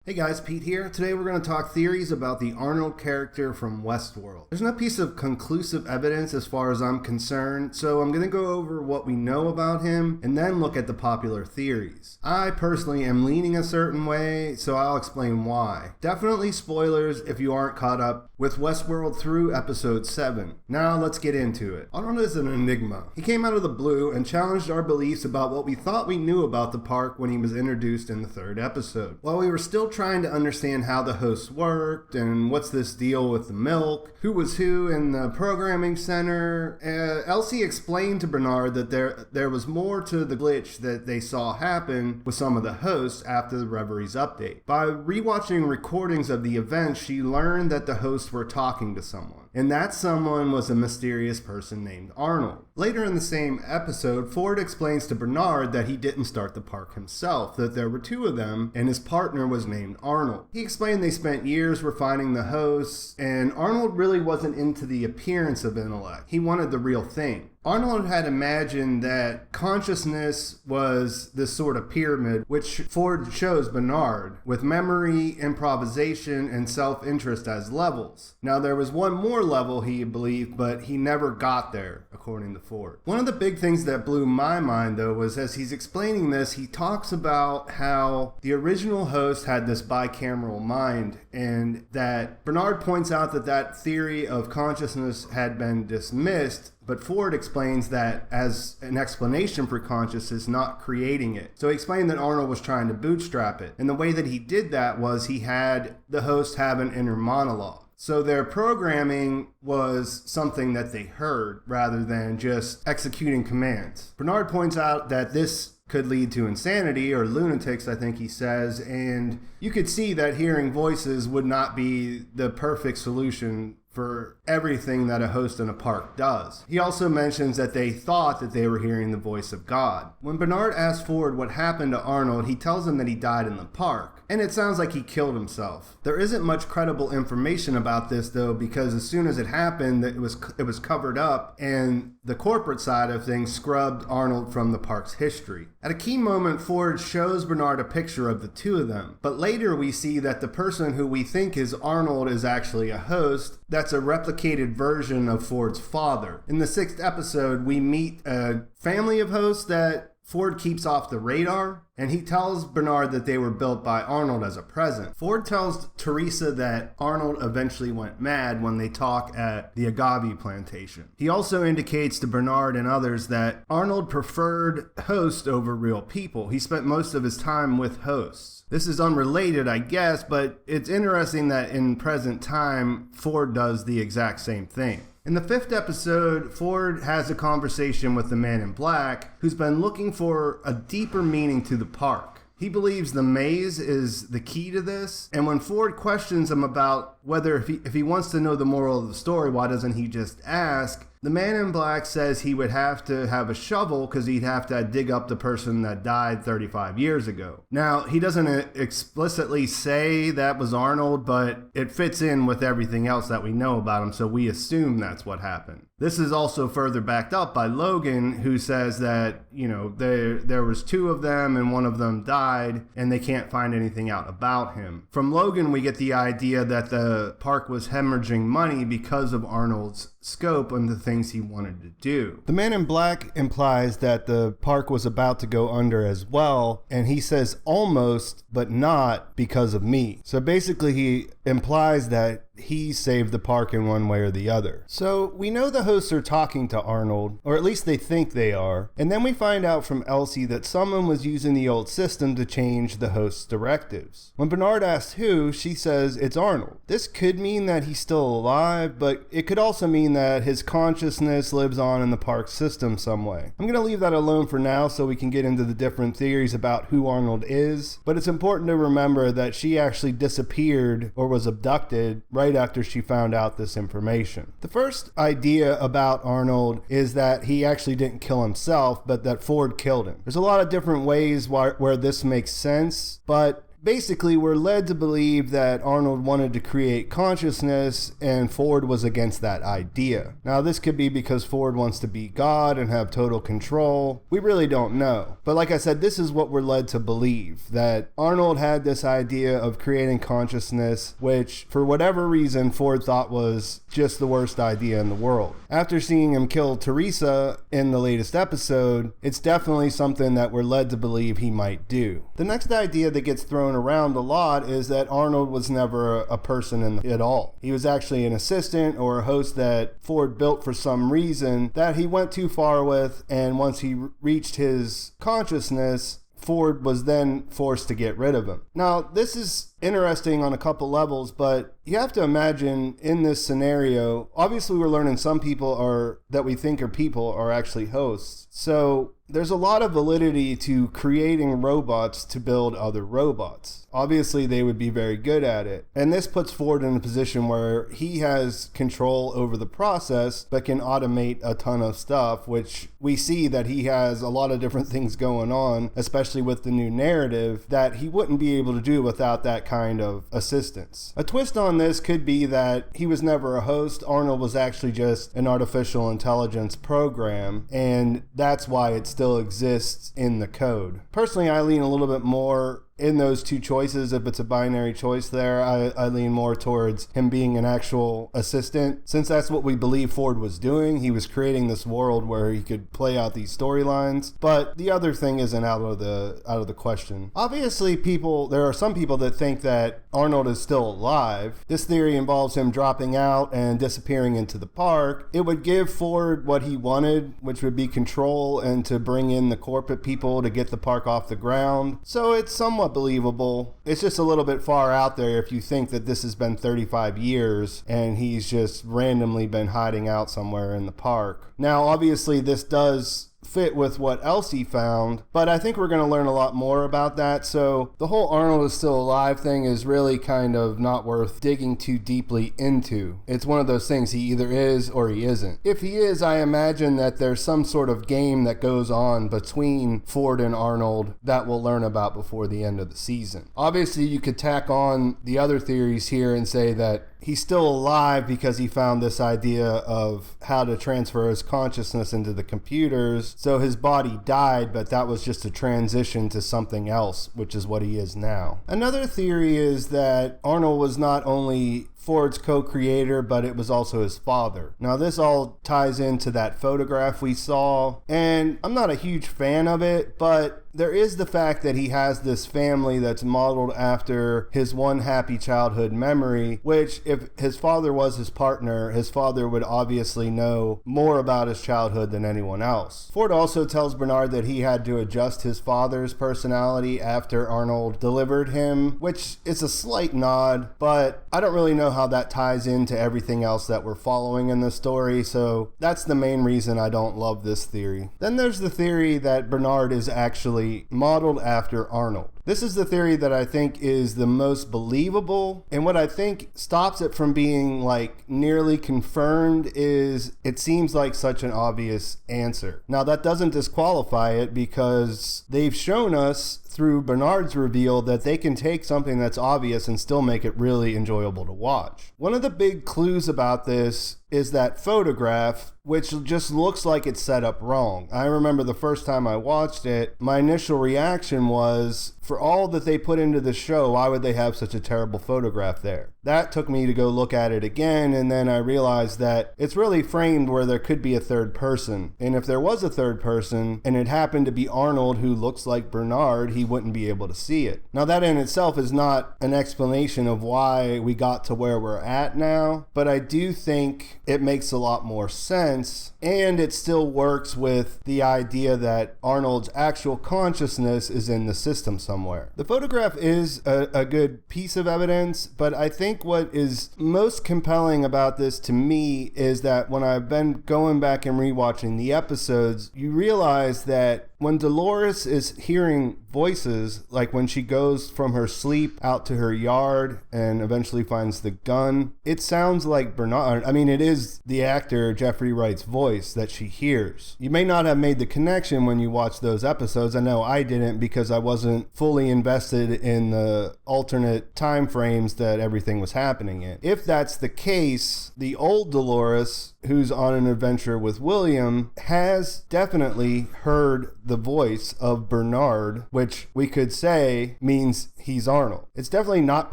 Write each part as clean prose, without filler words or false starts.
Hey guys, Pete here. Today we're going to talk theories about the Arnold character from Westworld. There's no piece of conclusive evidence as far as I'm concerned, so I'm going to go over what we know about him and then look at the popular theories. I personally am leaning a certain way, so I'll explain why. Definitely spoilers if you aren't caught up with Westworld through episode 7. Now let's get into it. Arnold is an enigma. He came out of the blue and challenged our beliefs about what we thought we knew about the park when he was introduced in the 3rd episode. While we were still trying to understand how the hosts worked and what's this deal with the milk, who was who in the programming center, Elsie explained to Bernard that there was more to the glitch that they saw happen with some of the hosts after the Reveries update. By rewatching recordings of the event, she learned that the hosts were talking to someone, and that someone was a mysterious person named Arnold. Later in the same episode, Ford explains to Bernard that he didn't start the park himself, that there were 2 of them, and his partner was named Arnold. He explained they spent years refining the hosts, and Arnold really wasn't into the appearance of intellect. He wanted the real thing. Arnold had imagined that consciousness was this sort of pyramid, which Ford shows Bernard, with memory, improvisation, and self-interest as levels. Now, there was one more level he believed, but he never got there, according to Ford. One of the big things that blew my mind, though, was as he's explaining this, he talks about how the original host had this bicameral mind, and that Bernard points out that theory of consciousness had been dismissed, but Ford explains that as an explanation for consciousness, not creating it. So he explained that Arnold was trying to bootstrap it. And the way that he did that was he had the host have an inner monologue. So their programming was something that they heard rather than just executing commands. Bernard points out that this could lead to insanity or lunatics, I think he says, and you could see that hearing voices would not be the perfect solution for everything that a host in a park does. He also mentions that they thought that they were hearing the voice of God. When Bernard asks Ford what happened to Arnold, he tells him that he died in the park, and it sounds like he killed himself. There isn't much credible information about this, though, because as soon as it happened, it was covered up, and the corporate side of things scrubbed Arnold from the park's history. At a key moment, Ford shows Bernard a picture of the 2 of them, but later we see that the person who we think is Arnold is actually a host that's a replicated version of Ford's father. In the 6th episode, we meet a family of hosts that Ford keeps off the radar, and he tells Bernard that they were built by Arnold as a present. Ford tells Teresa that Arnold eventually went mad when they talk at the agave plantation. He also indicates to Bernard and others that Arnold preferred hosts over real people. He spent most of his time with hosts. This is unrelated, I guess, but it's interesting that in present time, Ford does the exact same thing. In the 5th episode, Ford has a conversation with the man in black who's been looking for a deeper meaning to the park. He believes the maze is the key to this, and when Ford questions him about whether if he wants to know the moral of the story, why doesn't he just ask? The man in black says he would have to have a shovel because he'd have to dig up the person that died 35 years ago. Now, he doesn't explicitly say that was Arnold, but it fits in with everything else that we know about him, so we assume that's what happened. This is also further backed up by Logan, who says that, there was 2 of them and one of them died, and they can't find anything out about him. From Logan, we get the idea that the park was hemorrhaging money because of Arnold's scope and the things he wanted to do. The man in black implies that the park was about to go under as well, and he says almost, but not because of me. So basically he implies that he saved the park in one way or the other. So we know the hosts are talking to Arnold, or at least they think they are, and then we find out from Elsie that someone was using the old system to change the host's directives. When Bernard asks who, she says it's Arnold. This could mean that he's still alive, but it could also mean that his consciousness lives on in the park system some way. I'm going to leave that alone for now so we can get into the different theories about who Arnold is, but it's important to remember that she actually disappeared or was abducted right after she found out this information. The first idea about Arnold is that he actually didn't kill himself, but that Ford killed him. There's a lot of different ways where this makes sense, but basically, we're led to believe that Arnold wanted to create consciousness and Ford was against that idea. Now, this could be because Ford wants to be God and have total control. We really don't know. But like I said, this is what we're led to believe, that Arnold had this idea of creating consciousness, which for whatever reason Ford thought was just the worst idea in the world. After seeing him kill Teresa in the latest episode, it's definitely something that we're led to believe he might do. The next idea that gets thrown around a lot is that Arnold was never a person at all. He was actually an assistant or a host that Ford built for some reason that he went too far with, and once he reached his consciousness, Ford was then forced to get rid of him. Now, this is interesting on a couple levels, but you have to imagine in this scenario, obviously we're learning some people that we think are people are actually hosts. So there's a lot of validity to creating robots to build other robots. Obviously, they would be very good at it. And this puts Ford in a position where he has control over the process, but can automate a ton of stuff, which we see that he has a lot of different things going on, especially with the new narrative, that he wouldn't be able to do without that kind of assistance. A twist on this could be that he was never a host. Arnold was actually just an artificial intelligence program, and that's why it still exists in the code. Personally, I lean a little bit more in those two choices. If it's a binary choice there, I lean more towards him being an actual assistant, since that's what we believe Ford was doing. He was creating this world where he could play out these storylines, but the other thing isn't out of the question. Obviously, there are some people that think that Arnold is still alive. This theory involves him dropping out and disappearing into the park. It would give Ford what he wanted, which would be control and to bring in the corporate people to get the park off the ground. So it's somewhat believable. It's just a little bit far out there if you think that this has been 35 years and he's just randomly been hiding out somewhere in the park. Now, obviously, this does fit with what else he found, but I think we're going to learn a lot more about that. So the whole Arnold is still alive thing is really kind of not worth digging too deeply into. It's one of those things, he either is or he isn't. If he is, I imagine that there's some sort of game that goes on between Ford and Arnold that we'll learn about before the end of the season. Obviously, you could tack on the other theories here and say that he's still alive because he found this idea of how to transfer his consciousness into the computers. So his body died, but that was just a transition to something else, which is what he is now. Another theory is that Arnold was not only Ford's co-creator, but it was also his father. Now, this all ties into that photograph we saw, and I'm not a huge fan of it, but there is the fact that he has this family that's modeled after his one happy childhood memory, which if his father was his partner, his father would obviously know more about his childhood than anyone else. Ford also tells Bernard that he had to adjust his father's personality after Arnold delivered him, which is a slight nod, but I don't really know how that ties into everything else that we're following in the story, so that's the main reason I don't love this theory. Then there's the theory that Bernard is actually modeled after Arnold. This is the theory that I think is the most believable, and what I think stops it from being like nearly confirmed is it seems like such an obvious answer. Now, that doesn't disqualify it because they've shown us through Bernard's reveal that they can take something that's obvious and still make it really enjoyable to watch. One of the big clues about this is that photograph, which just looks like it's set up wrong. I remember the first time I watched it, my initial reaction was, for all that they put into the show, why would they have such a terrible photograph there? That took me to go look at it again, and then I realized that it's really framed where there could be a third person. And if there was a third person, and it happened to be Arnold who looks like Bernard, he wouldn't be able to see it. Now, that in itself is not an explanation of why we got to where we're at now, but I do think it makes a lot more sense, and it still works with the idea that Arnold's actual consciousness is in the system somewhere. The photograph is a good piece of evidence, but I think think what is most compelling about this to me is that when I've been going back and rewatching the episodes, you realize that when Dolores is hearing voices, like when she goes from her sleep out to her yard and eventually finds the gun, it sounds like Bernard. I mean, it is the actor Jeffrey Wright's voice that she hears. You may not have made the connection when you watched those episodes. I know I didn't, because I wasn't fully invested in the alternate time frames that everything was happening in. If that's the case, the old Dolores, who's on an adventure with William, has definitely heard the voice of Bernard, which we could say means he's Arnold. It's definitely not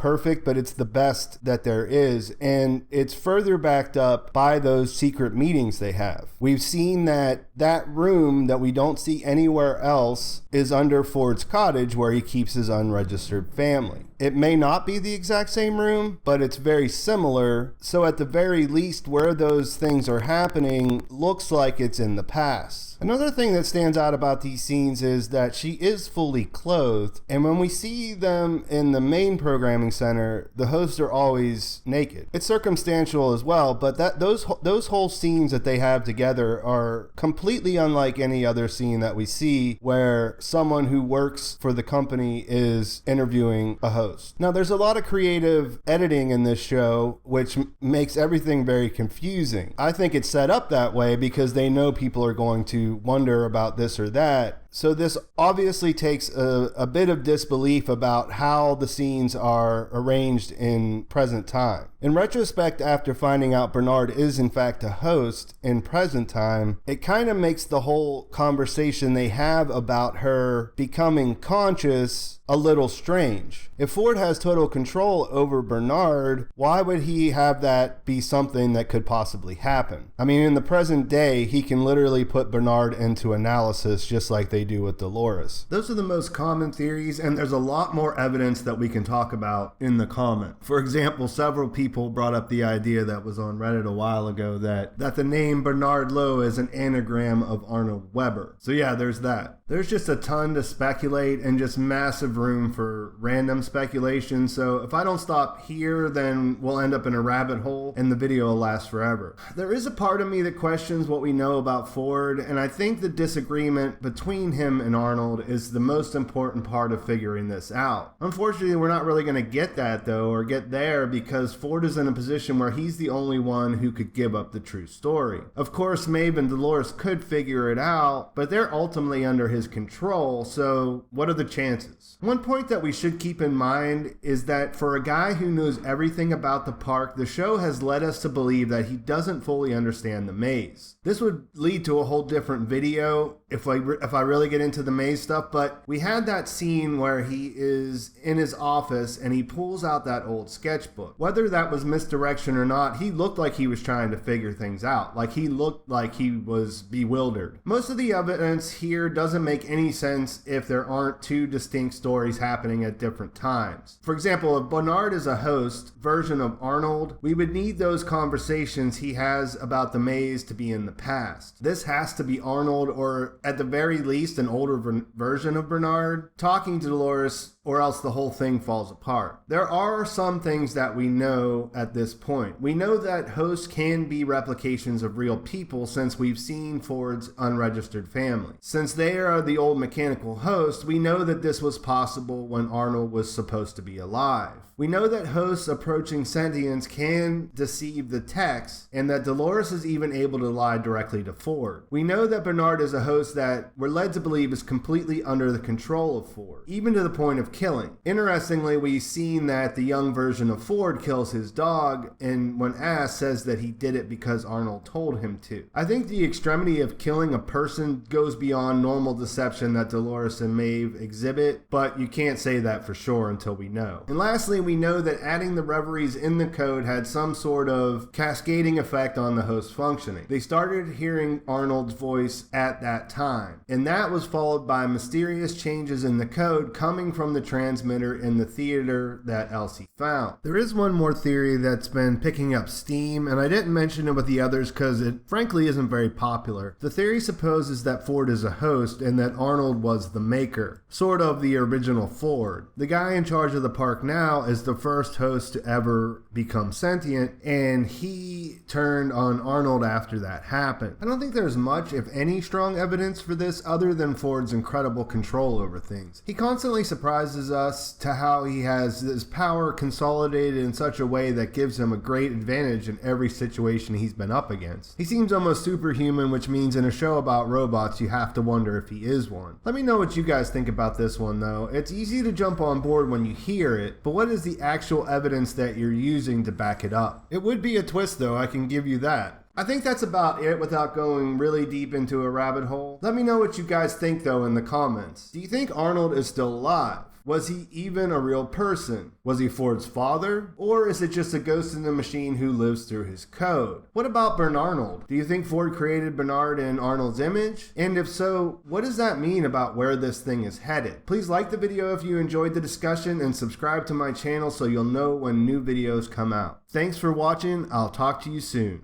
perfect, but it's the best that there is, and it's further backed up by those secret meetings they have. We've seen that room that we don't see anywhere else is under Ford's cottage, where he keeps his unregistered family. It may not be the exact same room, but it's very similar, so at the very least, where those things are happening looks like it's in the past. Another thing that stands out about these scenes is that she is fully clothed, and when we see them in the main programming center, the hosts are always naked. It's circumstantial as well, but those whole scenes that they have together are completely unlike any other scene that we see where someone who works for the company is interviewing a host. Now, there's a lot of creative editing in this show, which makes everything very confusing. I think it's set up that way because they know people are going to wonder about this or that. So this obviously takes a bit of disbelief about how the scenes are arranged in present time. In retrospect, after finding out Bernard is in fact a host in present time, it kind of makes the whole conversation they have about her becoming conscious a little strange. If Ford has total control over Bernard, why would he have that be something that could possibly happen? I mean, in the present day, he can literally put Bernard into analysis just like they do with Dolores. Those are the most common theories, and there's a lot more evidence that we can talk about in the comment. For example, several people brought up the idea that was on Reddit a while ago that the name Bernard Lowe is an anagram of Arnold Weber. So yeah, there's that. There's just a ton to speculate and just massive room for random speculation. So if I don't stop here, then we'll end up in a rabbit hole and the video will last forever. There is a part of me that questions what we know about Ford, and I think the disagreement between him and Arnold is the most important part of figuring this out. Unfortunately, we're not really going to get that though, or get there, because Ford is in a position where he's the only one who could give up the true story. Of course, Maeve and Dolores could figure it out, but they're ultimately under his control, so what are the chances? One point that we should keep in mind is that for a guy who knows everything about the park, the show has led us to believe that he doesn't fully understand the maze. This would lead to a whole different video if I really get into the maze stuff, but we had that scene where he is in his office and he pulls out that old sketchbook. Whether that was misdirection or not, he looked like he was trying to figure things out. Like he looked like he was bewildered. Most of the evidence here doesn't make any sense if there aren't two distinct stories happening at different times. For example, if Bernard is a host version of Arnold, we would need those conversations he has about the maze to be in the past. This has to be Arnold, or at the very least an older version of Bernard, talking to Dolores, or else the whole thing falls apart. There are some things that we know at this point. We know that hosts can be replications of real people since we've seen Ford's unregistered family. Since they are the old mechanical host, we know that this was possible when Arnold was supposed to be alive. We know that hosts approaching sentience can deceive the text, and that Dolores is even able to lie directly to Ford. We know that Bernard is a host that we're led to believe is completely under the control of Ford, even to the point of killing. Interestingly, we've seen that the young version of Ford kills his dog, and when asked, says that he did it because Arnold told him to. I think the extremity of killing a person goes beyond normal deception that Dolores and Maeve exhibit, but you can't say that for sure until we know. And lastly, we know that adding the reveries in the code had some sort of cascading effect on the host functioning. They started hearing Arnold's voice at that time, and that was followed by mysterious changes in the code coming from the the transmitter in the theater that Elsie found. There is one more theory that's been picking up steam, and I didn't mention it with the others because it frankly isn't very popular. The theory supposes that Ford is a host and that Arnold was the maker, sort of the original Ford. The guy in charge of the park now is the first host to ever become sentient, and he turned on Arnold after that happened. I don't think there's much, if any, strong evidence for this other than Ford's incredible control over things. He constantly surprises us to how he has his power consolidated in such a way that gives him a great advantage in every situation he's been up against. He seems almost superhuman, which means in a show about robots you have to wonder if he is one. Let me know what you guys think about this one though. It's easy to jump on board when you hear it, but what is the actual evidence that you're using to back it up? It would be a twist though, I can give you that. I think that's about it without going really deep into a rabbit hole. Let me know what you guys think though in the comments. Do you think Arnold is still alive? Was he even a real person? Was he Ford's father? Or is it just a ghost in the machine who lives through his code? What about Bernard Arnold? Do you think Ford created Bernard in Arnold's image? And if so, what does that mean about where this thing is headed? Please like the video if you enjoyed the discussion and subscribe to my channel so you'll know when new videos come out. Thanks for watching. I'll talk to you soon.